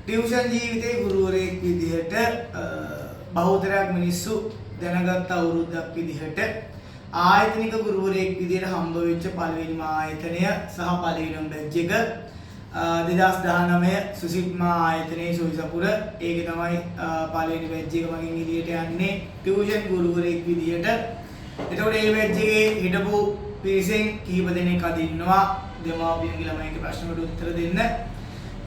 Tuition ජීවිතේ ගුරුවරයෙක් විදිහට බහුතරයක් මිනිස්සු දැනගත් අවුරුද්දක් විදිහට ආයතනික ගුරුවරයෙක් විදිහට හම්බ වෙච්ච පළවෙනිම ආයතනය සහ පළවෙනිම බැච් එක 2019 සුසිත්මා ආයතනයේ සොයිසපුර. ඒකේ තමයි පළවෙනි බැච් එක මගෙන් එළියට යන්නේ ටියුෂන් ගුරුවරයෙක් විදිහට. එතකොට මේ බැච් එකේ හිටපු පිරිසෙන් කිහිප දෙනෙක් අද ඉන්නවා දෙමාපියන්ගේ ළමයින්ගේ ප්‍රශ්නවලට උත්තර දෙන්න.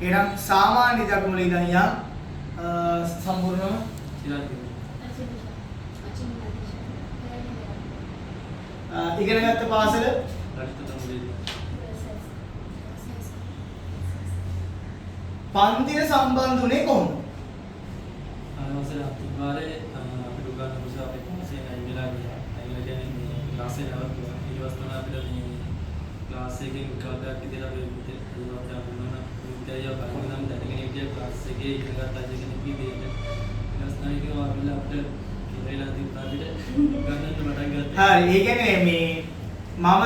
එහෙනම් සාමාන්‍ය දක්මුල ඉඳන් යම් සම්පූර්ණම ඉගෙන ගත්ත පාසල පන්තිය සම්බන්ධ වුණේ කොහොමද? ආවසල අතිවාරේ අපිට උගන්වන නිසා අපේ පාසලේ අයිලා ගියා. අයිලා කියන්නේ ක්ලාස් එක නවත්තුවා. ඊට පස්සේ අපිට මේ ක්ලාස් එකෙන් කවදාවත් ඉඳලා අපි ඒවත් යනවා. විද්‍යාව බලන්න දැනගෙන ඉතින් ක්ලාස් එකේ ඉගෙන ගන්න දෙන්නේ කිව්වේ. ඊට පස්සේ කිව්වා අපිට අපිට කියලා තිබ්බා අපිට ගන්නන්න පටන් ගත්තා. හරි. ඒ කියන්නේ මේ මම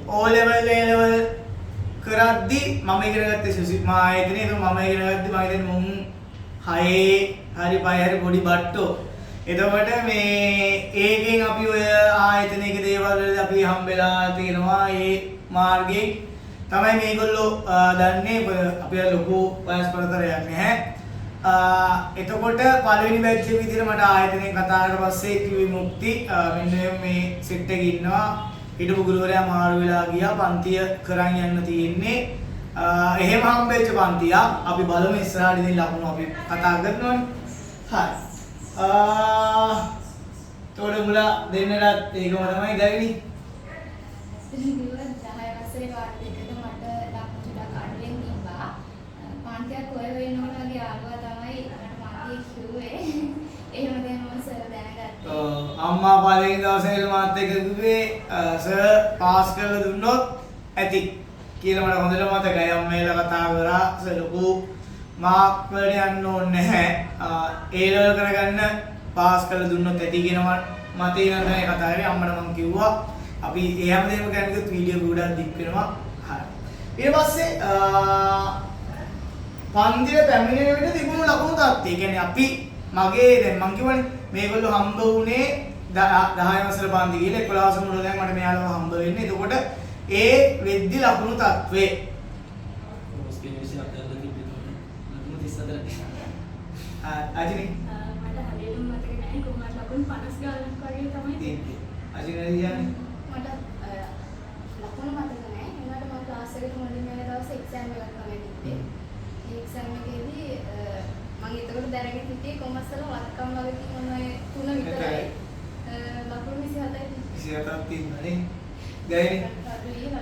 O level A level කරද්දි මම ඉගෙන ගත්තේ සුසිත්මා ආයතනයේ. ඒක මම ඉගෙන ගත්තේ මම හිතන්නේ මුන් 6 හරි 5 හරි පොඩි බට්ටෝ. එතකොට මේ ඒකෙන් අපි ඔය ආයතනයක දේවල් වලදී අපි හම්බෙලා තියෙනවා. ඒ මාර්ගයෙන් තමයි මේගොල්ලෝ දන්නේ අපි ලොකු වයස් පරතරයක් නැහැ. එතකොට පළවෙනි බැච් එක විදිහට මට ආයතනයෙන් කතා කරලා පස්සේ කිව්වේ මුක්ති මෙන්න මේ සෙට් එකේ ඉන්නවා. හිටපු ගුරුවරයා මාරු වෙලා ගියා. පන්තිය කරන් යන්න තියෙන්නේ. එහෙම හම්බෙච්ච පන්තිය අපි බලමු ඉස්සරහට ඉතින් ලකුණු අපි කතා කරනවානේ. හරි. තෝඩ මුලා දෙන්නටත් ඒකම තමයි දැවෙන්නේ. ඉතින් 10 වසරේ වාර්ඩ් එකක මට ලකුණු ටිකක් අඩුවෙන් තිබ්බා. පන්තියක් ඔය වෙනකොට වගේ ආවා තමයි මට මාගේ කිව්වේ. එහෙම දැන් මම සර් දැනගත්තා. අම්මා පළවෙනි දවසේ මාත් එක්ක කිව්වේ සර් පාස් කරලා දුන්නොත් ඇති කියලා මට හොඳට මතකයි. අම්මේලා කතා කරා සර් ලොකු මාක් වලට යන්න ඕනේ නැහැ. A level කරගන්න පාස් කරලා දුන්නොත් ඇති කියනවා මතේ ඉඳන් තමයි කතා කරේ. අම්මට මම කිව්වා අපි ඒ හැමදේම කරන්නේ වීඩියෝ ගොඩක් දික් වෙනවා. හරි. ඊට පස්සේ පන්තියේ පැමිණෙන විට තිබුණු ලකුණු තත්ත්වය. ඒ කියන්නේ අපි මගේ දැන් මං කියවනේ මේගොල්ලෝ හම්බ වුණේ 10 වසර පන්ති ගිහලා 11 වසර මුල දැන් මට මෙයාලව හම්බ වෙන්නේ. එතකොට ඒ වෙද්දි ලකුණු තත්ත්වේ මොස්කේ විශ්ව අධ්‍යාපන ලකුණු 34. අජිනි මට හරියටම මතක නැහැ කොහොමද ලකුණු 50 ගානක් වගේ තමයි තියෙන්නේ. අජිනි කියන්නේ මට ලකුණු මතක නැහැ. ඒකට මම ක්ලාස් එකට මුලින්ම යන දවසේ එක්සෑම් එකක් තමයි තිබ්බේ. ඒ එක්සෑම් එකේදී මම එතකොට දැනගෙන හිටියේ කොමර්ස් වල වත්කම් වගේ මොන 3 විතරයි. ලකුණු 27ක් තියෙනනේ. දැනෙන්නේ.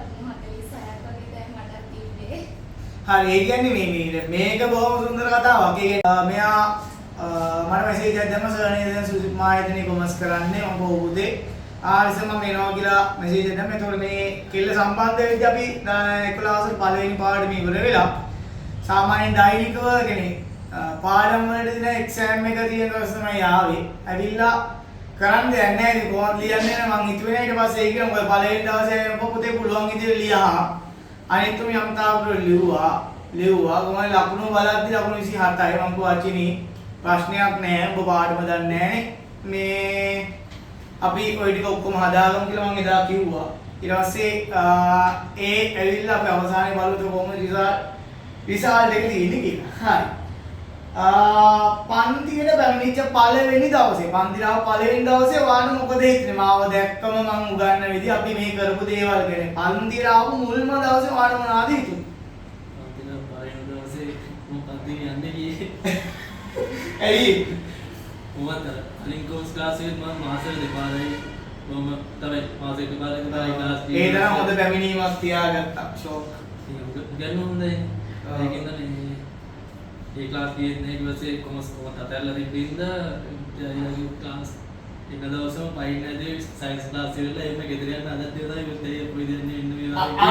ලකුණු 46ක් වගේ දැන් මට තිබ්බේ. හරි. ඒ කියන්නේ මේක බොහොම සුන්දර කතාවක්. ඒ මෙයා මට මෙසේජ් එකක් දැම්ම සර් නේද දැන් සුසිත්මා ආයතනයේ කොමර්ස් කරන්නේ මම බොහෝදේ ආරිස මම එනවා කියලා මෙසේජ් එකක් දැම්ම. ඒතකොට මේ කෙල්ල සම්බන්ධ වෙද්දී අපි 11 වසර පළවෙනි පාඩම ඉවර වෙලා සාමාන්‍යයෙන් දෛනිකව කියන්නේ පාඩම් වලට දින එක්සෑම් එක තියෙන දවස් තමයි ආවේ. ඇවිල්ලා කරන්න දෙයක් නැහැ. ඉතින් කොහොමද ලියන්නේ මම හිතුවේ නෑ. ඊට පස්සේ ඒක මොකද පළවෙනි දවසේ පොතේ පුළුවන් විදිහට ලියහා. අනිත් තුම යම් තාවකට ලිව්වා. කොහොමද ලකුණු බලද්දි ලකුණු 27යි. මම කිව්වා අචිනි ප්‍රශ්නයක් නෑ. ඔබ පාඩම දන්නේ නෑනේ. මේ අපි ওই ටික ඔක්කොම හදාගමු කියලා මම එදා කිව්වා. ඊට පස්සේ ඒ ඇවිල්ලා අපි අවසානයේ බලුවොත් කොහොමද රිසල්ට් එක තියෙන්නේ කියලා. හරි. පන්තියට පැමිණිච්ච පළවෙනි දවසේ පන්තිලාව පළවෙනි දවසේ වාන මොකද හිතන්නේ? මාව දැක්කම මම උගන්න විදිහ අපි මේ කරපු දේවල් ගැන. පන්තිලාව මුල්ම දවසේ වාන මොනවද හිතුනේ? පන්තිලා පළවෙනි දවසේ මම පන්ති යන්නේ ගියේ. ඇයි? මොකද අලින් කෝස් ක්ලාස් එකේ මම මාසෙ දෙපාරයි මම තමයි මාසෙ දෙපාරයි ක්ලාස් ඒ තරම් හොඳ පැමිණීමක් තියාගත්තා. ෂොක්. ගන්න හොඳයි. ඒකෙන්ද මේ ඒ ක්ලාස් තියෙන්නේ ඊට පස්සේ කොමර්ස් අතහැරලා තිබ්බින්ද යාළුවෝ ක්ලාස් එක දවසම පයින් නැදී සයන්ස් ක්ලාස් ඉවරලා එන්න ගෙදර යන්න අදත් ඒවයි මෙතේ පොයි දෙන්නේ ඉන්න මේ වගේ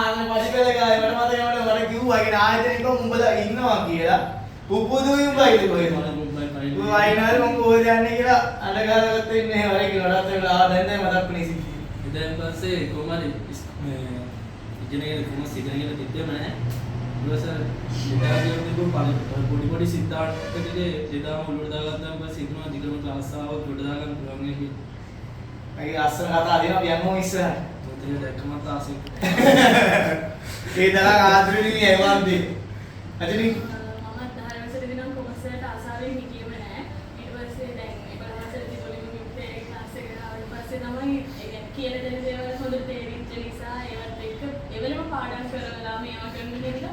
අන්න පරිපල ගාය මට මතකයි මට කිව්වා කියන ආයතනෙක උඹලා ඉන්නවා කියලා පුපුදුයි උඹයි කොහෙද මම වයින්වල මම කොහෙද යන්නේ කියලා අඬගාරගත්ත ඉන්නේ වරේ කියලා රට වෙලා ආ දැන් මතක් වෙන්නේ සිද්ධිය. ඊට පස්සේ කොහමද මේ ඉගෙනගෙන කොමර්ස් ඉගෙනගෙන තිබ්බේම නැහැ. පොඩි සිද්ධාර්ථ ටික එදාම ඔළුවට දාගත්තාම පස්සේ හිතුණා දිගටම ක්ලාස් ආවොත් ගොඩ දාගන්න පුළුවන් කියලා. මගේ අස්සන කතා දෙනවා අපි යමු ඉස්සරහ. ඒක දැක්කම තාසෙ. ඒ තරම් ආදරෙන්නේ ඒවන්දී. අජනි මම 10 වසරේ ඉඳන් කොමර්ස් වලට ආසාවෙන් හිටියෙම නෑ. ඊට පස්සේ දැන් 11 වසරේදී පොලිමි ගෲප් එකේ ක්ලාස් එකට ආවට පස්සේ තමයි ඒ කියන්නේ කියලා දෙන දේවල් හොඳට තේරිච්ච නිසා ඒවත් එක්ක එවලම පාඩම් කරලා මේවා කරන්න දෙන්න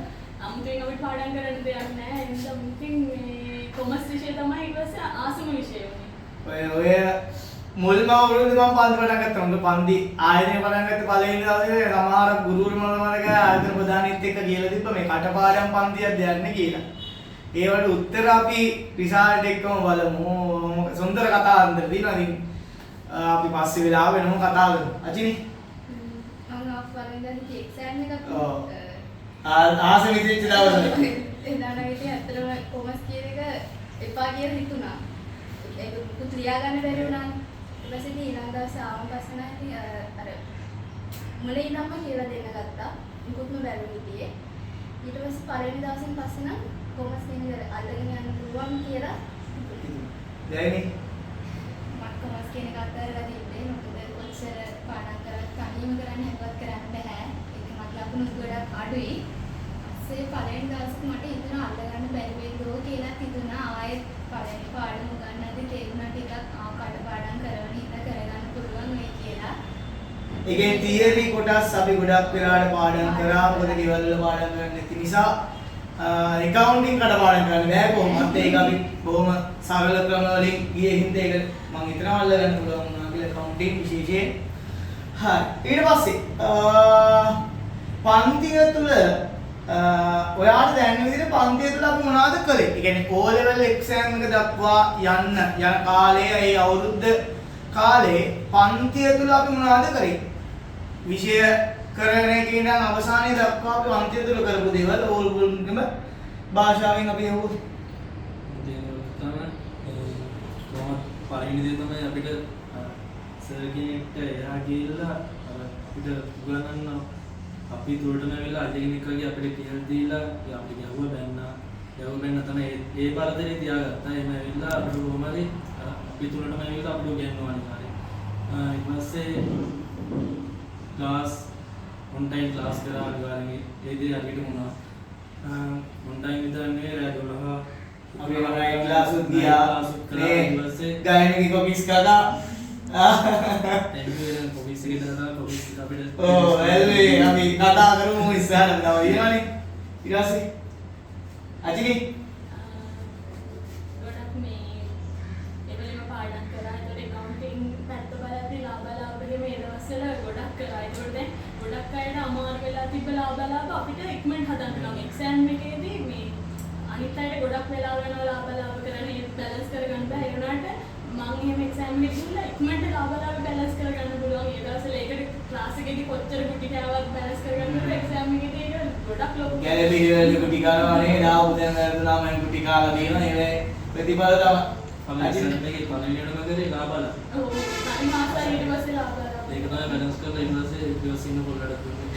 අමුතුවෙන් අපිට පාඩම් කරන්න දෙයක් නෑ. ඒ නිසා මුලින් මේ කොමර්ස් විෂය තමයි ඊට පස්සේ ආසම විෂය වුනේ. ඔය මුල්ම අවුරුද්දේ මම පන්ති පටන් ගත්තා. උන්ට පන්ති ආයතනය පටන් ගත්ත පළවෙනි දවසේ සමහර ගුරුවරු මනමනක ආයතන ප්‍රධානීත් එක්ක කියලා තිබ්බ මේ කටපාඩම් පන්තියක් දෙන්නේ කියලා. ඒවට උත්තර අපි රිසල්ට් එක්කම බලමු. සුන්දර කතා අන්තර දිනවා ඉතින් අපි පස්සේ වෙලාව වෙනම කතා කරමු. අජිනි මම පළවෙනිදා එක්සෑම් එකක් ආසෙ විදිච්ච දවසේ එදාට ඇත්තටම කොමර්ස් කියන එක එපා කියලා හිතුණා. ඒක මුකුත් ලියා ගන්න බැරි වුණානේ. ඊට පස්සේ ඊළඟ දවසේ ආවම පස්සේ නැති අර මුලින් ඉඳන්ම කියලා දෙන්න ගත්තා. මුකුත්ම බැලුවේ හිටියේ. ඊට පස්සේ පළවෙනි දවසෙන් පස්සේ නම් කොමර්ස් කියන එක අල්ලගෙන යන්න පුළුවන් කියලා දැයිනේ මම කොමර්ස් කියන එක අත්හැරලා තිබ්බේ. මොකද කොච්චර පාඩම් කරත් තනියම කරන්න හැමවත් කරන්න බෑ. ඒක මට ලකුණු ගොඩක් අඩුයි. ඊපස්සේ පළවෙනි දවසේ මට හිතුණා අල්ලගන්න බැරි වෙයිදෝ කියලා හිතුණා. ආයෙත් පළවෙනි පාඩම උගන්නද්දි තේරුණා ටිකක් කඩපාඩම් කරවන ඉඳ කරගන්න පුළුවන් වෙයි කියලා. ඒකේ තියරි කොටස් අපි ගොඩක් වෙලාවට පාඩම් කරා. මොකද ගෙවල් වල පාඩම් කරන්න නැති නිසා accounting කඩපාඩම් කරන්න බෑ කොහොමද. ඒක අපි බොහොම සරල ක්‍රම වලින් ගියේ හින්දා ඒක මම හිතනවා අල්ලගන්න පුළුවන් වුණා කියලා accounting විශේෂයෙන්. හරි. ඊට පස්සේ පන්තිය තුල ඔයාට දැනෙන විදිහට පන්තිය තුල අපි මොනවද කළේ? ඒ කියන්නේ O level exam එක දක්වා යන කාලයේ ඒ අවුරුද්ද කාලේ පන්තිය තුල අපි මොනවද කරේ? විෂය කරගෙන කියන අවසානයේ දක්වා අපි පන්තිය තුල කරපු දේවල් ඕල්ගොල්ලෝම භාෂාවෙන් අපි යවුවොත් පළවෙනි දේ තමයි අපිට සර් කෙනෙක්ට එහා ගිහිල්ලා අපිට උගන්වන්න අපි දුරටම වෙලා අධ්‍යයනයක් වගේ අපිට කියලා දීලා අපිට යවුව බැන්න තමයි ඒ පරතරේ තියාගත්තා. එහෙම ඇවිල්ලා අපිට කොහමද අපි තුනටම ඇවිල්ලා අපිට උගන්වනවා හරි. ඊට පස්සේ ක්ලාස් on time ක්ලාස් කරා අනිවාර්යයෙන් ඒ දේ අපිට වුණා. on time විතර නෙවෙයි රෑ 12 අපි online ක්ලාස් උත් ගියා. ඊට පස්සේ ගායනික කොපිස් කරා. දැන් කොපිස් එකේ දාලා කොපිස් අපිට එල්ලේ අපි කතා කරමු ඉස්සරහට තව ඉනවනේ. ඊට පස්සේ අජිනි ගොඩක් මේ එවලම පාඩම් කරා. ඒතකොට accounting පැත්ත බලද්දී ලාභ මේ දවස්වල ගොඩක් කරා. ඒතකොට දැන් ගොඩක් අයට අමාරු වෙලා තිබ්බ ලාභ අපිට ඉක්මනට හදන්න නම් එක්සෑම් එකේදී මේ අනිත් අයට ගොඩක් වෙලා වෙනවා ලාභ කරගෙන ඒක බැලන්ස් කරගන්න බෑ. ඒ වුණාට මම එහෙම එක්සෑම් එකේ ගිහලා ඉක්මනට ලාභ බැලන්ස් කරගන්න පුළුවන්. ඒ දවස්වල ඒකට ක්ලාස් එකේදී කොච්චර ගුටි කෑවත් බැලන්ස් කරගන්න පුළුවන්. එක්සෑම් එකේදී ඒක ගොඩක් ලොකු ගැලපි වල ගුටි කානවා නේ. දාපු දැන් වැරදුනා මම ගුටි කාලා දිනවා. ඒ ප්‍රතිඵල තමයි එක්සෑම් එකේ පළවෙනියටම කරේ ලාභලා. ඔව් හරි මාසයි ඊට පස්සේ ලාභ ඒක තමයි බැලන්ස් කරලා ඊට පස්සේ ඉතින් පොල්ලට දුන්නේ.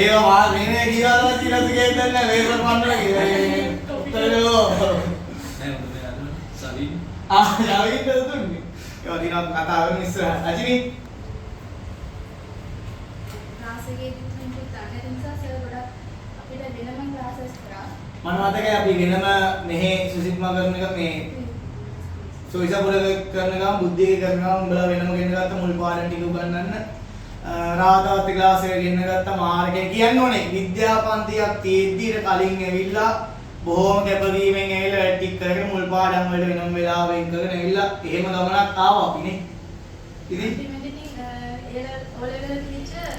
ඒවා මා මේනේ කියලා කියලා කියන්නේ නැහැ. මේ ප්‍රමාණය උත්තරෝ නෑ මොකද මේ අද සලින් යාවින් දුන්නේ. ඒවා දිනක් කතා කරමු ඉස්සරහ. අජිනි ක්ලාස් එකේදී තුන්ට තන්නේ නිසා සර් ගොඩක් අපිට වෙනම ක්ලාසස් කරා. මම මතකයි අපි වෙනම මෙහි සුසිත්මා කරන එක මේ සෝයිසපුර කරන ගමන් බුද්ධිය කරන ගමන් උඹලා වෙනම ගෙන ගත්ත මුල් පාඩම් ටික උගන්වන්න රාධාවති ක්ලාස් එක ගෙන ගත්ත මාර්ගය කියන්න ඕනේ විද්‍යාපන්තියක් තියෙද්දි කලින් ඇවිල්ලා බොහොම කැපවීමෙන් ඇවිල්ලා වැඩ ටික කරගෙන මුල් පාඩම් වලට වෙනම වෙලාව වෙන් කරගෙන ඇවිල්ලා එහෙම ගමනක් ආවා අපිනේ. ඉතින් O level teacher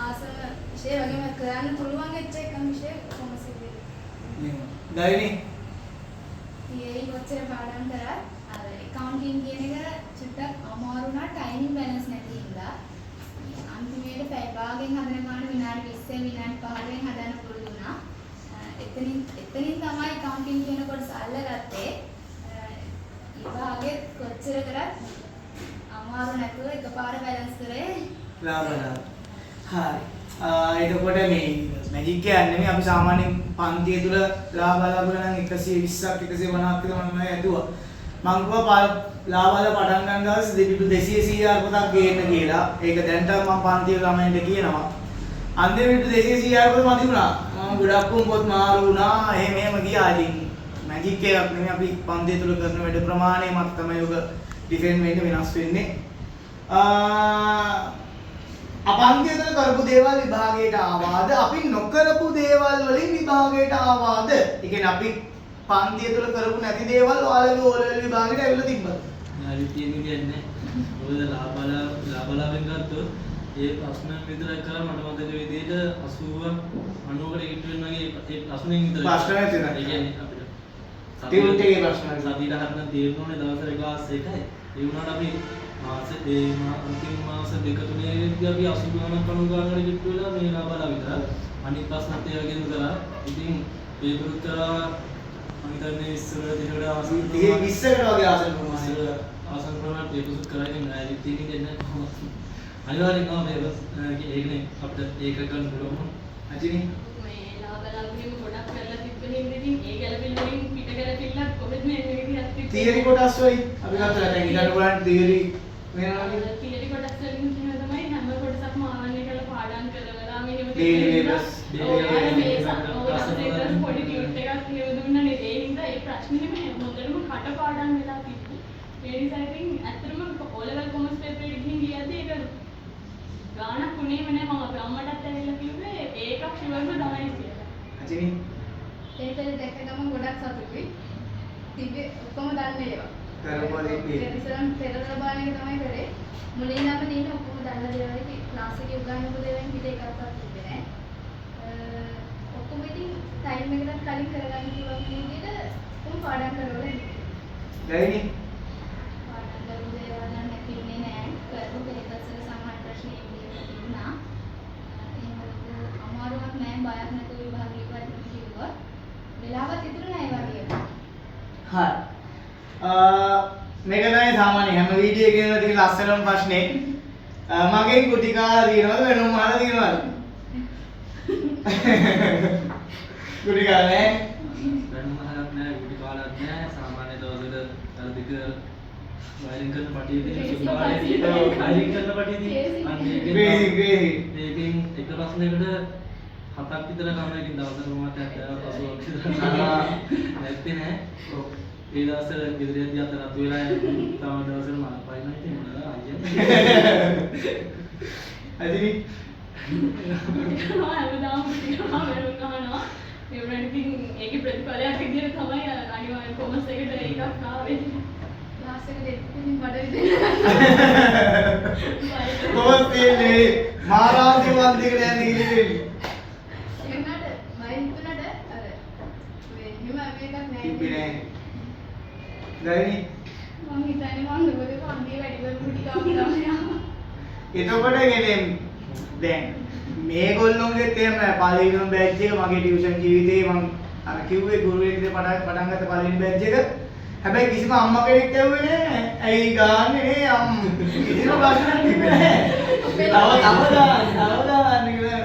ආසම විෂය වගේම කරන්න පුළුවන් වෙච්ච එකම විෂය කොමර්ස් එකේ. දැයිනේ ඒ කොච්චර පාඩම් කරත් අර accounting කියන එක චුට්ටක් අමාරු වුණා ටයිමින් බැලන්ස් නැති හින්දා. අන්තිමේට පැය භාගයෙන් හදන ගාන විනාඩි 20 විනාඩි 15න් හදන්න පුරුදු වුණා. එතනින් තමයි accounting කියන කොටස අල්ලගත්තේ. ඊළඟට කොච්චර කරත් අමාරු නැතුව එකපාර බැලන්ස් කරේ ලාභලා. හරි. එතකොට මේ මැජික් කියන්නේ නෙමෙයි අපි සාමාන්‍යයෙන් පන්තිය තුල ලාභ ලැබුණා නම් 120ක් 150ක් විතර මම ඇදුවා. මං කිව්වා ලාභල පටන් ගන්න දවස් දෙපිටු 200 පොතක් ගේන්න කියලා. ඒක දැන්ට මම පන්තියේ ළමයින්ට කියනවා. අන්තිමට 200 පොත මදි වුණා. මම ගොඩක් පොත් මාරු වුණා. එහෙම ගියා. ඉතින් මැජික් එකක් නෙමෙයි අපි පන්තිය තුල කරන වැඩ ප්‍රමාණය මත තමයි ඔක ඩිෆෙන්ඩ් වෙන්න වෙනස් වෙන්නේ. අපන්තිය තුල කරපු දේවල් විභාගයට ආවාද? අපි නොකරපු දේවල් වලින් විභාගයට ආවාද? ඒ කියන්නේ අපි පන්තිය තුල කරපු නැති දේවල් ඔයාලගේ ඕලෙවල් විභාගයට ඇවිල්ලා තිබ්බද? හරි තියෙන්නේ මොකද ලාභලාභෙන් ගත්තොත් ඒ ප්‍රශ්න විතරක් කරා මට මතක විදිහට 80 90කට හිට වෙන වගේ ඒ ප්‍රශ්නෙන් විතර ප්‍රශ්න නැතිද? ඒ කියන්නේ අපිට ටියුට් එකේ ප්‍රශ්න සතියට හරිනම් තේරෙන්නේ දවසට ක්ලාස් එකයි. ඒ වුණාට අපි අන්තිම මාස දෙක තුනේදී අපි 80 ගණන් 90 ගණන් හිට වෙලා මේ ලාභලා විතර අනිත් ප්‍රශ්නත් ඒ වගේම කරා. ඉතින් පේපරුත් කරා අන්තර්නේ ඉස්සර දිනවල ආසන 20කට වගේ ආසන ප්‍රමාණය ආසන ප්‍රමාණය පේපරුත් කරා. ඉතින් නෑලි තියෙන්නේ නැහැ. අනිවාර්යෙන් නෝ පේපර්ස් ඒකනේ අපිට ඒක ගන්න පුළුවන්. අජිනි මේ ලාභලාභගෙම ගොඩක් කරලා තිබ්බනේ ඉතින් ඒ ගැලපෙන්න වලින් පිට ගැලපෙන්නත් කොහෙද මේ විදිහට තිබ්බේ. තියරි කොටස් වලින් අපි ගත්තා දැන් ඊට බලන්න තියරි වෙනවා නේද? තියරි කොටස් වලින් කියන තමයි හැම කොටසක්ම ආවරණය කරලා පාඩම් කරලා මෙහෙම daily papers පොඩි ටියුට් එකක් කියලා දුන්නානේ. ඒ හින්දා ඒ ප්‍රශ්නෙම හොඳටම කටපාඩම් වෙලා තිබ්බේ. ඒ නිසා ඉතින් ඇත්තටම O-level කොමර්ස් පේපර් එකකින් ගියදී ඒක ගානක් උනේම නෑ. මම අපේ අම්මටත් ඇවිල්ලා කිව්වේ ඒකක් ෂුවර්ම තමයි කියලා. අජිනි ඒකද දැක්ක ගමන් ගොඩක් සතුටුයි. තිබ්බේ ඔක්කොම දන්නේ ඒවා. කරපුවා තිබ්බේ. ඉතින් පෙරදර බලන එක තමයි කරේ. මුලින් නම් තියෙන ඔක්කොම දන්න දේවල් ක්ලාස් එකේ උගන්වපු දේවල් පිට එකක්වත් තිබ්බේ නෑ. ඔක්කොම ඉතින් ටයිම් එකකට කලින් කරගන්න පුළුවන් විදිහට කොහොම පාඩම් කරවල ඉන්නේ. ගයිනි පාඩම් කරපු දේවල් නම් නැතිනේ නෑ. කරපු පේපර්ස් වල සමහර ප්‍රශ්න ඉදිරියට තිබුණා. එහෙම අමාරුවක් නෑ. බයක් නැතුව විභාග ඉවරයි කිව්වා. වෙලාවත් ඉතුරු නෑ ඒ වගේ. හරි මේක තමයි සාමාන්‍ය හැම වීඩියෝ එකකම තියෙන ලස්සනම ප්‍රශ්නේ. මගෙන් කුටි කාලා දිනවද වෙනම මහලා දිනවද? කුටි කාලා නෑ. වෙනම මහලක් නෑ කුටි කාලක් නෑ. සාමාන්‍ය දවසකට අර දෙක වයලින් කරන පටියේදී සුබාලේදී වයලින් කරන පටියේදී අන්න ඒකෙන් එක ප්‍රශ්නයකට 7ක් විතර කමකින් දවසකට මට 75ක් විතර නැත්තේ නෑ. ඒ දවස්වල ගෙදරදී අත රතු වෙලා තව දවසකට මම පයින්නවා ඉතින් මොනවා අයියා. අදිනි හැමදාම පිටිකම වෙනුම් ගන්නවා. ඒ වුණාට ඉතින් ඒකේ ප්‍රතිඵලයක් විදිහට තමයි අනිවාර්යෙන් කොමර්ස් එකට එකක් ආවේ. ක්ලාස් එකට එක්කින් බඩ විදිහට. කොහොමද තියෙන්නේ මාරාන්ති වන්දිකට යන්නේ ඉන්නේ. එන්නට මයින් තුනට අර මේ හිම මේකක් නෑ. තිබ්බේ නෑ. ගයිනි මම හිතන්නේ මම නුඹේ පන්තියේ වැඩිවල කුටි කාපු ළමයා. එතකොට කියන්නේ දැන් මේගොල්ලොන්ගෙත් එහෙම පළවෙනිම බෑච් එක මගේ ටියුෂන් ජීවිතේ මම අර කිව්වේ ගුරුවරයෙක්ගේ පටන් ගත්ත පළවෙනි බෑච් එක. හැබැයි කිසිම අම්මා කෙනෙක් ඇහුවේ නෑ. ඇයි ගාන්නේ නේ කිසිම ප්‍රශ්නයක් තිබ්බේ නෑ. තව දාන්න කියලා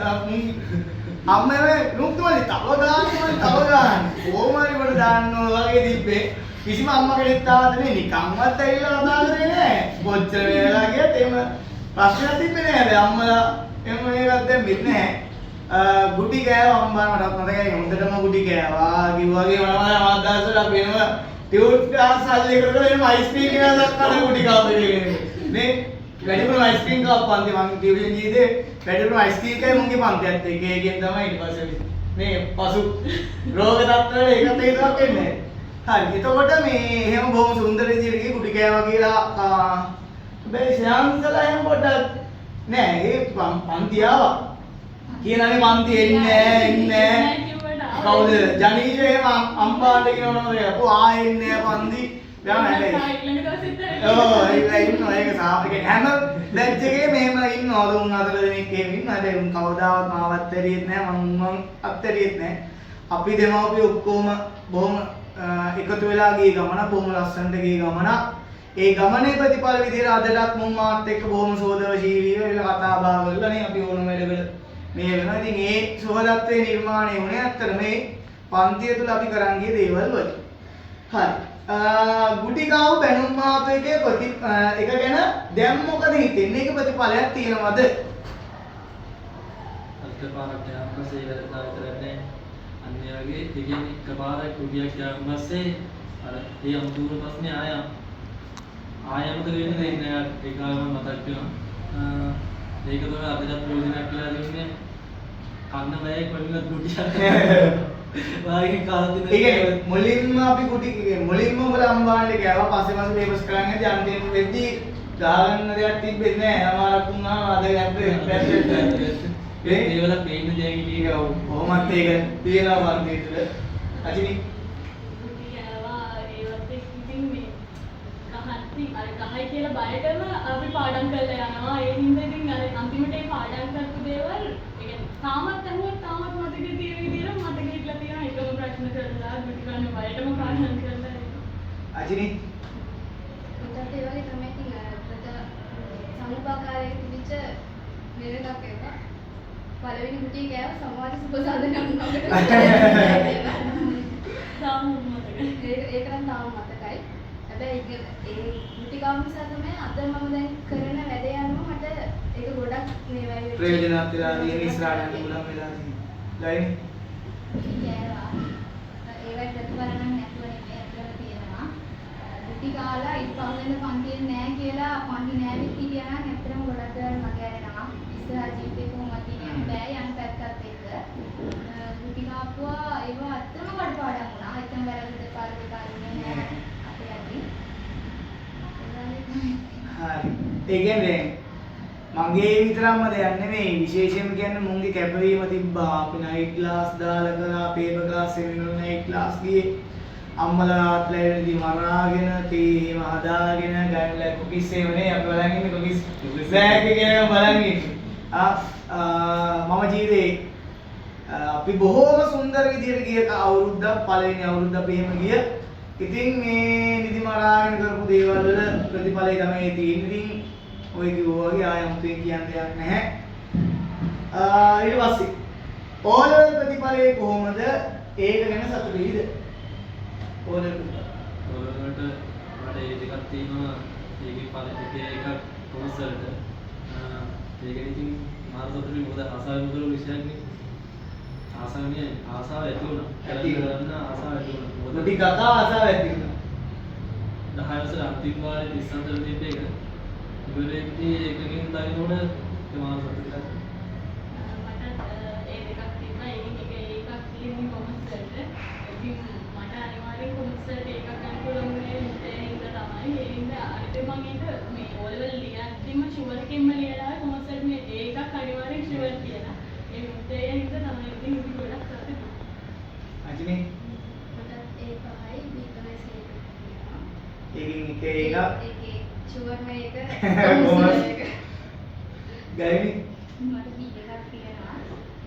අම්මා මේ නුක්තුමලි තව දාන්න කොහොම හරි කොට දාන්න වගේ තිබ්බේ. කිසිම අම්මා කෙනෙක් තාම නෙමෙයි නිකම්වත් ඇවිල්ලා කතා කරේ නෑ. කොච්චර වෙලා ගියත් එහෙම ප්‍රශ්නයක් තිබ්බේ නෑ. හැබැයි අම්මලා එහෙම මේකක් දැම්මෙත් නෑ. ගුටි කෑවා අම්මා මට මතකයි හොඳටම ගුටි කෑවා. කිව්වාගේ මම දවසට අපි එනවා ටියුට් ක්ලාස් හල්ලි කරලා එනවා අයිස්ක්‍රීම් කියලා දක්වන ගුටි කාපේ නේ. වැඩිපුරම අයිස්ක්‍රීම් කාප්පන්ති මම ටියුෂන් ජීවිතේ වැඩිපුරම අයිස්ක්‍රීම් කයි මුන්ගේ පන්තියත් එක්ක ඒකෙන් තමයි ඊට පස්සේ මේ පසු රෝග තත්ත්වවල ඒකත් හේතුවක් වෙන්නේ. හරි එතකොට මේ එහෙම බොහොම සුන්දර විදිහට ගිහ කුටි කෑවා කියලා හැබැයි ශ්‍රාන්තලා එහෙම පොඩ්ඩක් නෑ ඒ පන්ති ආවා කියලානේ පන්ති එන්නේ කවුද ජනීෂ එහෙම අම්පාට කියනවනේ අපෝ ආයෙන්නේ නෑ පන්ති දැන් හැබැයි ඔව් ඒක ඉන්නවා ඒක සාපේක හැම බැච් එකේ මෙහෙම ඉන්නවා 3-4 දෙනෙක් එහෙම ඉන්නවා හැබැයි උන් කවදාවත් මාවත් ඇරියෙත් නෑ මම අත්හැරියෙත් නෑ අපි දෙමව්පිය ඔක්කොම බොහොම එකතු වෙලා ගිය ගමන බොහොම ලස්සනට ගිය ගමන. ඒ ගමනේ ප්‍රතිඵල විදිහට අදටත් මුන් මාත් එක්ක බොහොම සෝදවශීලීව කතා බහ කරලා නේ අපි ඕනම වැඩවල මේ වෙනවා. ඉතින් ඒ සුහදත්වයේ නිර්මාණය වුණේ ඇත්තට මේ පන්තිය තුල අපි කරන් ගිය දේවල් වලින්. හරි. ගුටිකාව බැනුම් මාපු එකේ එක ගැන දැන් මොකද හිතෙන්නේ? ඒක ප්‍රතිඵලයක් තියෙනවද? එකපාරක් යාම පස්සේ ඉවරලා විතරක් නෑ. අන්නේ වගේ දෙකෙන් එකපාරක් කුඩියක් යාම පස්සේ අර ඒ අමුතුර ප්‍රශ්නේ ආයමත වෙන්නේ නෑ. ඒකම මතක් වෙනවා. ඒක තමයි අදට ප්‍රයෝජනයක් කියලා දෙන්නේ. කන්න බෑ කොල්ලත් කුඩියක්. වාගේ කාලෙදින ඒක මුලින්ම අපි මුලින්ම ඔබලා අම්බාණ්ඩේ ගෑවා පස්සේ මාස පේපර්ස් කරන්නේ අන්තිම වෙද්දී ගහගන්න දෙයක් තිබෙන්නේ නැහැ. අමාරක් වුණා අද ගැද්ද ඒවල පේන්න දෙයක් ඉතින් කොහොමත් ඒක තියෙනවා පන්තිය තුළ. අචිනි ගහයි කියලා බයටම අපි පාඩම් කරලා යනවා. ඒ හින්දා ඉතින් අර අන්තිමට ඒ පාඩම් කරපු දේවල් ඒ කියන්නේ තාමත් අහුවත් තාමත් මතකේ තියෙන විදිහට මතකේ ඉట్లా තියෙනවා. එකම ප්‍රශ්න කරලා ගුටි කන්න බයටම පාඩම් කරලා අචිනි උන්ට ඒ වගේ තමයි ඉතින් සමුපාකාරයේ තිබිච්ච මෙලකක් එක. පළවෙනි ගුටි ගෑව සමාජ සුබසාධනයක් නෝකට. තාම මතකයි. ඒක නම් තාම මතකයි. හැබැයි ඒ ගුටි ගාම නිසා තමයි අද මම දැන් කරන වැඩ යනවා මට ඒක ගොඩක් මේ වගේ ප්‍රයෝජනවත් වෙලා තියෙන ඉස්සරහට යන්න පුළුවන් වෙලා තියෙනවා. ගයිනේ ගෑවා. ඒවයි ප්‍රතිඵල නම් නැතුව නෙමෙයි අතල තියෙනවා. ගුටි කාලා ඊට පස්සේ පන්තියේ නෑ කියලා පන්ති නෑවිත් හිටියා නම් ඇත්තටම ගොඩක් දේවල් මගේ ඇරෙනවා. ඉස්සරහ ජීවිතේ කොහොමද ඉන්නේ බෑ යන පැත්තත් එක්ක. ගුටි කාපුවා ඒව අත්තම වඩපාඩම් වුණා. එතන වැරද්ද පාරේ කාරින්නේ නෑ. අපේ අදී. හරි. ඒ කියන්නේ මගේ විතරක්ම දෙයක් නෙමෙයි විශේෂයෙන්ම කියන්නේ මුන්ගේ කැපවීම තිබ්බා. අපි නයිට් ක්ලාස් දාලා කරා, පේපර් ක්ලාස් සෙමිනර් නයිට් ක්ලාස් ගියේ. අම්මලාත් ලැබෙනදී මරාගෙන තේ හදාගෙන ගන්නලා කුකිස් එවනේ අපි බලන් ඉන්නේ කුකිස් බෑග් එකේ බලන් ඉන්නේ. මම ජීවිතේ අපි බොහෝම සුන්දර විදියට ගිය අවුරුද්දක් පළවෙනි අවුරුද්ද අපි එහෙම ගිය. ඉතින් මේ නිදි මරාගෙන කරපු දේවල් වල ප්‍රතිඵලය තමයි තියෙන්නේ. ඉතින් ඔය කිව්වා වගේ ආයම්තෙන් කියන්න දෙයක් නැහැ. ඊට පස්සේ ඕලෙවල් ප්‍රතිඵලයේ කොහොමද? ඒක ගැන සතුටු වෙයිද? ඕලෙවල් වලට මට ඒ දෙකක් තියෙනවා. ඒකේ පළවෙනි එකක් කොමර්ස් වලට. ඒක ඉතින් මාර සතුටුයි මොකද ආසාවෙන් කරපු විෂයක් නේ. ආසාව ඇති වුණා. කරන්න ආසාව ඇති වුණා. මොකද ටික කතා ආසාව ඇති වුණා. 10 වසර අන්තිම වාරේ 30 අතර තිබ්බ එක. ඉවරෙද්දී එකකින් තනිනොට ඒ මාර සතුටුයි. මට ඒ දෙකක් තියෙනවා. ඒකක් තියෙන්නේ කොමර්ස් වලට. ඉතින් මට අනිවාර්යෙන් කොමර්ස් වලට එකක් ගන්න පුළුවන් වෙන්නේ ඒ හින්දා තමයි. ඒ හින්දා අනිත් මම ඒක මේ O level ලියද්දිම ෂුවර් එකෙන්ම ලියලා කොමර්ස් වලට මේ ඒකක් අනිවාර්යෙන් ෂුවර් කියලා. ඒ හින්දා තමයි ඉතින් ගොඩක් සතුටුයි. අජිනේ මට ඒ පහයි බීකමයි සේක. ඒකින් එක ඒකේ ෂුවර් මේක කොමර්ස්. ගයිනේ මට බී එකක් තියෙනවා.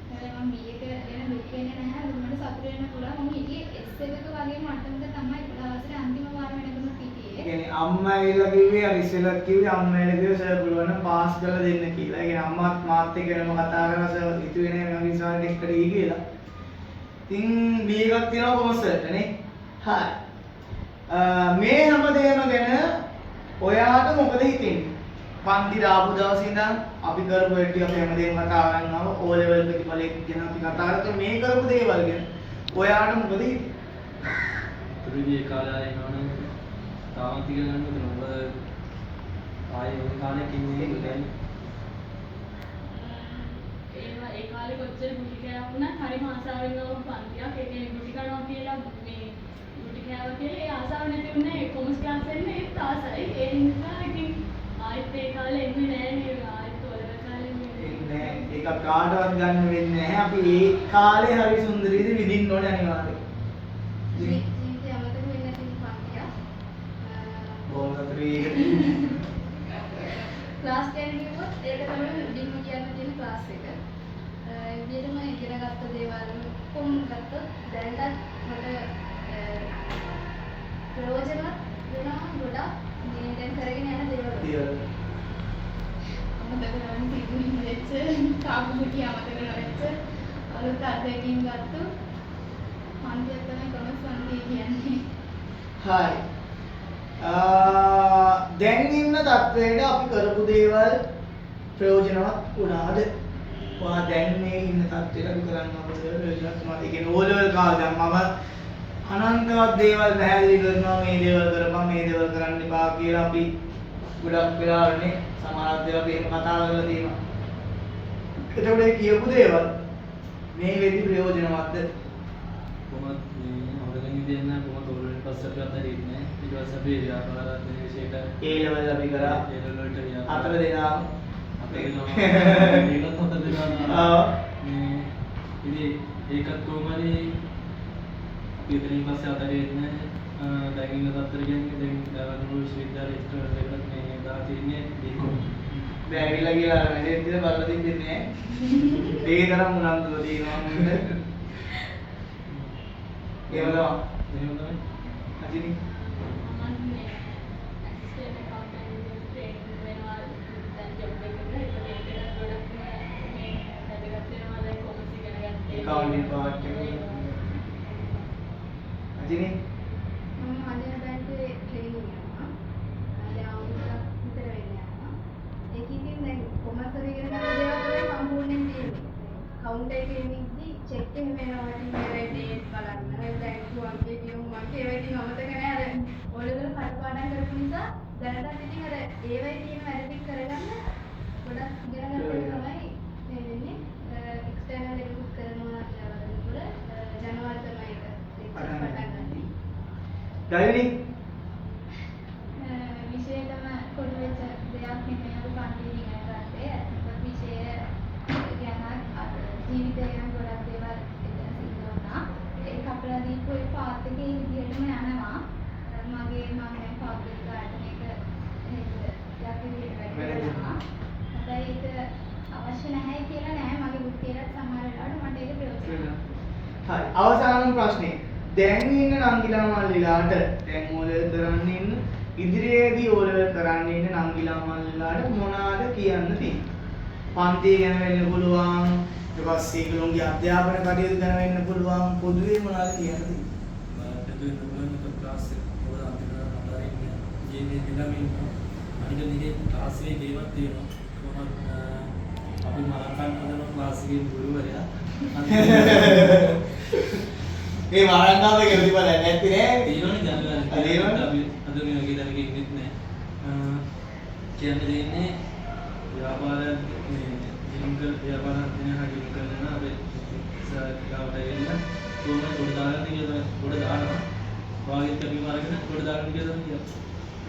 හැබැයි මම බී එක ගැන දුක් වෙන්නේ නැහැ. මට සතුට වෙන්න පුළුවන්. මම හිටියේ S එකක වගේ මට්ටමක තමයි 11 වසරේ අන්තිම වාර වෙනකම් හිටියේ. ඒ කියන්නේ අම්මා ඇවිල්ලා කිව්වේ අර ඉස්සෙල්ලත් කිව්වේ අම්මා ඇවිල්ලා කිව්වේ සර් පුළුවන් නම් පාස් කරලා දෙන්න කියලා. ඒ කියන්නේ අම්මාත් මාත් එක්ක වෙනම කතා කරලා සර් හිතුවේ නෑ මම ඉස්සරහට එක්කට ගියේ කියලා. ඉතින් බී එකක් තියෙනවා කොමර්ස් වලට නේ. හරි. මේ හැමදේම ගැන ඔයාට මොකද හිතෙන්නේ? පන්ති දාපු දවසේ ඉඳන් අපි කරපු ඒ ටික අපි හැමදේම කතා කරනවා. O level ප්‍රතිඵලයක් ගැන අපි කතා කරලා මේ කරපු දේවල් ගැන ඔයාට මොකද හිතෙන්නේ? තුරුදී කාලය එනවනම් තාමත් ඉගෙන ගන්න ඕනේ. මොකද ආයේ ওই කාලෙක ඉන්නේ දැන් ඒ කාලේ කොච්චර ගුටි කෑවා වුණත් හරිම ආසාවෙන් ආව පන්තියක්. ඒ කියන්නේ ගුටි කනවා කියලා මේ ගුටි කෑවා කියලා ඒ ආසාව නැති වුණේ කොමර්ස් ක්ලාස් එන්න ඒත් ආසයි. ඒ නිසා ඉතින් ආයෙත් ඒ කාලේ එන්නේ නැහැ නේද? ආයෙත් ඔලව කාලේ නෑ ඒක කාටවත් ගන්න වෙන්නේ නැහැ. අපි ඒ කාලේ හරි සුන්දර විදිහට විඳින්න ඕනේ අනිවාර්යයෙන්. ජීවිතය අමතක වෙන්නේ නැති පන්තියක්. බොහොම සතුටුයි. ක්ලාස් 10 ගියොත් ඒක තමයි මුලින්ම කියන්න තියෙන ක්ලාස් එක. විදිහටම ඉගෙනගත්ත දේවල් කොම් ගත්තොත් දැන්ටත් මට ප්‍රයෝජනවත් වෙනවා ගොඩක් මේ දැන් කරගෙන යන දේවල්. අමතක කරන්නේ ඉන්නේ තාපු මුටි අමතක කරනවා. අත්දැකීම් ගත්තු පන්තියක් තමයි කොමර්ස් පන්තිය කියන්නේ. හරි. දැන් ඉන්න තත්ත්වයට අපි කරපු දේවල් ප්‍රයෝජනවත් වුණාද? ඔයා දැන් මේ ඉන්න තත්ත්වයට අපි කරන්න ඕන දේවල් ප්‍රයෝජනවත් වුණාද? ඒ කියන්නේ O level කාලේ දැන් මම අනන්තවත් දේවල් පැහැදිලි කරනවා මේ දේවල් කරපන් මේ දේවල් කරන්න එපා කියලා අපි ගොඩක් වෙලාවනේ සමහර දේවල් අපි එහෙම කතා කරලා තියෙනවා. එතකොට මේ කියපු දේවල් මේ වෙදි ප්‍රයෝජනවත්ද? කොහොමද මේ අවදගෙන ඉඳන් කොහොමද ඕල්රෙඩි පස්සට ගත්තා ඉන්නේ. ඊට පස්සේ අපි ව්‍යාපාරාත්මක විෂයට A level අපි කරා. A level වලට ව්‍යාපාර අතර දෙනා අපේ ඒකත් හොත දෙනවා. ආ මේ ඉතින් ඒකත් කොහොමද අපි ඉතින් පස්සේ අතරින් දැන් ඉන්න තත්තර කියන්නේ දැන් දවල්වල විශ්වවිද්‍යාලයේ ඉස්තර දෙකක් මේ දා තින්නේ බීකෝ. බෑවිලා කියලා වැඩේ දින බලලා තිබෙන්නේ නැහැ. ඒ තරම් උනන්දුව තියෙනවා මුන්ට. ඒව තමයි. එහෙම තමයි. අදිනි. මම මේ ඇසිස්ටන්ට් අකවුන්ටන්ට් ට්‍රේනින් වෙනවා දැන් ජොබ් එකකට ඒකට ගොඩක් මේ වැඩගත් වෙනවා දැන් කොමර්ස් ඉගෙන ගත්තේ. Accounting part එක. අදිනි. මම හදන බැංකුවේ ට්‍රේනින් යනවා. දැන් අවුරුද්දක් විතර වෙන්න යනවා. ඒක ඉතින් දැන් කොමර්ස් වල ඉගෙන ගන්න දේවල් තමයි සම්පූර්ණයෙන් තියෙන්නේ. කවුන්ටර් එකේ ඉඳි චෙක් එක වෙනවා ඉතින් මේ ඩේට් බලන්න. බැංකු අංකේ දියුම් අංකේ ඒවා ඉතින් අමතක නැහැ අර ඔයගොල්ලෝ කටපාඩම් කරපු නිසා දැනටත් ඉතින් අර ඒවයි තියෙන වැඩ ටික කරගන්න ගොඩක් ඉගෙන ගන්න තමයි මේ වෙන්නේ. එක්ස්ටර්නල් එකකුත් කරනවා නේද? ජනවාරි තමයි ඒක පටන් ගන්නේ. ගයිනි. විශේෂයෙන්ම කොටු වෙච්ච දෙයක් නෙමෙයි අද පන්තියේ ඉගෙන ගත්තේ. මොකද විශේෂ ගැන ජීවිතය ගැන ගොඩක් දේවල් එතන සිද්ධ වුණා. ඒක අපලා දීපු ඒ පාත් එකේ විදිහටම යනවා. මගේ මම දැන් පබ්ලික් ගාඩන් එක යක් විදිහට වැඩ කරනවා. හැබැයි ඒක අවශ්‍ය නැහැ කියලා නෑ. මගේ බුද්ධියට සමහර වෙලාවට මට ඒක ප්‍රයෝජනවත්. හරි. අවසාන ප්‍රශ්නේ. දැන් ඉන්න නංගිලා මල්ලිලාට දැන් O level කරන්න ඉන්න ඉදිරියේදී O level කරන්න ඉන්න නංගිලා මල්ලිලාට මොනවාද කියන්න තියෙන්නේ? පන්තිය ගැන වෙන්න පුළුවන්, ඊට පස්සේ ඒගොල්ලෝගේ අධ්‍යාපන කටයුතු ගැන වෙන්න පුළුවන්, පොදුවේ මොනවාද කියන්න තියෙන්නේ? පැතුවේ දුන්න ක්ලාස් එක වල අපිට අතරින් ජීනේ දිනමින් අනිත් නිගේ ක්ලාස් එකේ ගේමක් තියෙනවා. කොහොමද අපි මරකන් හදන ක්ලාස් එකේ ගුරුවරයා මේ වරංගාව එක ඉතින් බලන්නේ නැති නේ. තියෙනවනේ දැනගන්න. තියෙනවනේ. අපි අද මේ වගේ දැනග ඉන්නෙත් නෑ. කියන්නේ දෙන්නේ ව්‍යාපාරයක් මේ ජීවිත ව්‍යාපාරයක් දින හරියට කරන අපේ සාකච්ඡාවට එන්න කොහොමද පොඩ දාගන්න කියලා පොඩ දානවා. වාගෙත් අපි මාරගෙන පොඩ දාගන්න කියලා තමයි කියන්නේ.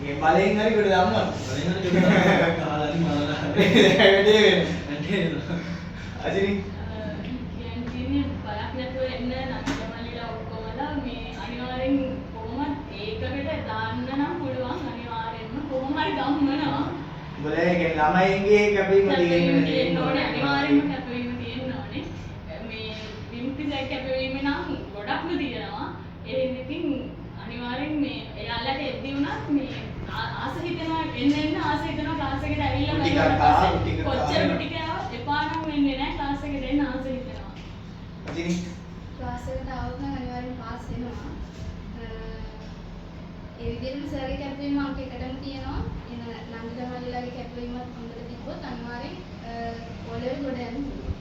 මේ බලෙන් හරි කොට දාන්න. බලෙන් හරි කොට දාන්න. කාලාරි මරලා. වැඩේ වෙන. ඇන්නේ. අජිනි කියන්නේ බලක් නැතුව එන්න නංගිමල්ලිලා ඔක්කොමලා මේ අනිවාර්යෙන් කොහොමද ඒකකට දාන්න නම් පුළුවන් අනිවාර්යෙන්ම කොහොම හරි ගම්මනවා. බලේ කියන්නේ ළමයින්ගේ කැපීම තියෙන්න ඕනේ අනිවාර්යෙන්ම කැපවීම තියෙන්න ඕනේ. මේ විමුක්ති සැක කැපවීම නම් ගොඩක්ම තියෙනවා. ඒ ඉතින් අනිවාර්යෙන් මේ එයාලට එද්දි වුණත් මේ ආස හිතෙනවා එන්න ආස හිතෙනවා ක්ලාස් එකට ඇවිල්ලා කොච්චර ටික එපා නම් වෙන්නේ නැහැ ක්ලාස් එකට එන්න ආස හිතෙනවා. අජිනි ක්ලාස් එකට આવොත් නම් අනිවාර්යෙන් පාස් වෙනවා. ඒ විදිහටම සර්ගේ කැපවීම අංක එකටම තියෙනවා. එන නංගිලා මල්ලිලාගේ කැපවීමත් හොඳට තිබ්බොත් අනිවාර්යෙන් O level ගොඩ යන්න පුළුවන්.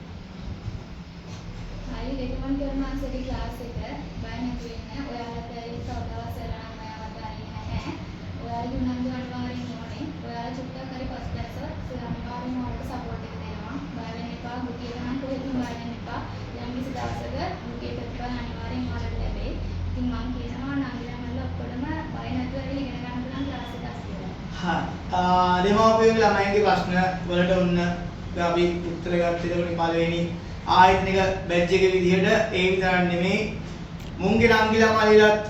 හරි රෙකමන්ඩ් කරනවා සර්ගේ ක්ලාස් එක බය නැතුව ඉන්න. ඔයාලට ඒ සෞදාවස් කරලා නම් මම අතාරින්නේ නැහැ. ඔයාලගේ උනන්දු අනිවාර්යෙන් ඕනේ. ඔයාලා චුට්ටක් හරි පස්ස දැස්සත් අනිවාර්යෙන්ම ඔයාලට සපෝට් එක දෙනවා. බය වෙන්න එපා. බුකියට නම් කොහෙත්ම බය වෙන්න එපා. යම් කිසි දවසක බුකියට ප්‍රතිඵල අනිවාර්යෙන් ඔයාලට ලැබෙයි. ඉතින් මම කියනවා නංගිලා මල්ලිලා ඔක්කොටම බය නැතුව ඉගෙන ගන්න පුළුවන් ක්ලාස් එකක් කියලා. දෙමාපියන්ගේ ළමයින්ගේ ප්‍රශ්න වලට ඔන්න අපි උත්තර ගත්තේ ඒකට පළවෙනි ආයතනික බැජ් එකේ විදිහට ඒ විතරක් නෙමෙයි මුන්ගේ නංගිලා මල්ලිලත්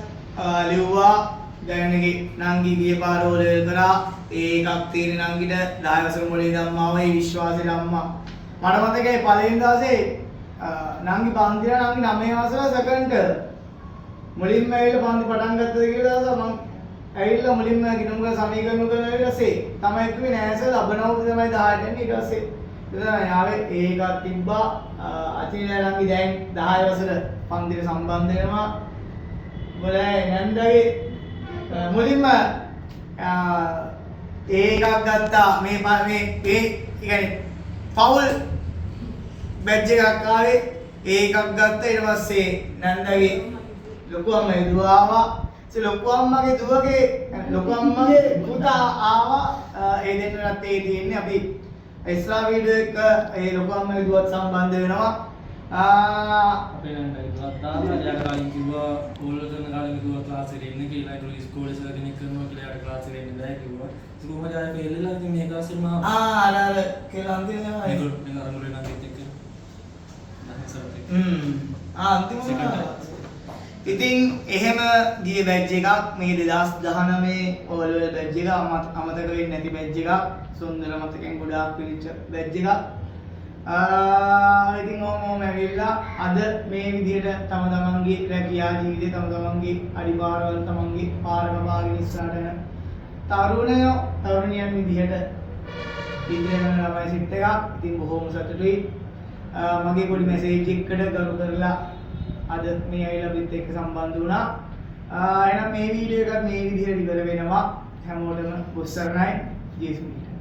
ලිව්වා දැනගේ නංගි ගිය පාර O level කරා ඒකක් තියෙන නංගිට 10 වසර මොලේ ධම්මාව ඒ විශ්වාසෙට අම්මා මට මතකයි පළවෙනි දවසේ නංගි පන්තිලා නංගි 9 වසර සෙකන්ඩ් මුලින්ම ඇවිල්ලා පන්ති පටන් ගත්තද කියලා දවස මම ඇවිල්ලා මුලින්ම ගිණුම්ගල සමීකරණ කරන ඊට පස්සේ තමයි කිව්වේ නෑ සර් ලබනවුරුද්ද තමයි 18 වෙනි ඊට පස්සේ යාවේ ඒකක් තිබ්බා අතිනලංගි දැන් 10 වසර පන්තිට සම්බන්ධ වෙනවා. බලයි නන්දගේ මුලින්ම ඒකක් ගත්තා මේ කියන්නේ ෆවුල් බැච් එකක් ආවේ ඒකක් ගත්තා ඊට පස්සේ නන්දගේ ලොකු අම්මගේ දුව ආවා. ලොකු අම්මගේ පුතා ආවා. ඒ දෙන්නත් ඒ තියෙන්නේ අපි එක්ස්ට්‍රා වීඩියෝ එක ඒ ලොකු අම්මගේ දුවත් සම්බන්ධ වෙනවා. අපේ නන්දගේ දුවත් දාලා යාට කලින් කිව්වා ඕල්ල කරන කාලේ දුව ක්ලාස් එකට එන්න කියලා. ඒක ඉස්කෝලේ සර් කෙනෙක් කරනවා කියලා යාට ක්ලාස් එකට එන්න බෑ කිව්වා. ඒක කොහමද ආයේ ෆේල්ලා ඉතින් මේ ක්ලාස් එකේ මම අර කියලා අන්තිමට මේක අරමුලේ නම් එක්ක අන්තිමට ඉතින් එහෙම ගිය බැච් එකක් මේ 2019 ඕල් බැච් එක අමතක වෙන්නේ නැති බැච් එකක්. සුන්දර මතකෙන් ගොඩාක් පිළිච්ච බැච් එකක්. ඉතින් ඔහොම ඇවිල්ලා අද මේ විදිහට තම තමන්ගේ රැකියා ජීවිතේ තම තමන්ගේ අඩිපාරවල් තමන්ගේ පාරම බාගෙන ඉස්සරහට යන තරුණියන් විදිහට ඉදිරියට යන ළමයි සිත් එකක්. ඉතින් බොහොම සතුටුයි. මගේ පොඩි මැසේජ් එකකට කරු කරලා අද මේ ඇවිල්ලා අපිත් එක්ක සම්බන්ධ වුණා. එහෙනම් මේ වීඩියෝ එකත් මේ විදිහට ඉවර වෙනවා. හැමෝටම බුස්සරණයි ජේසුස්.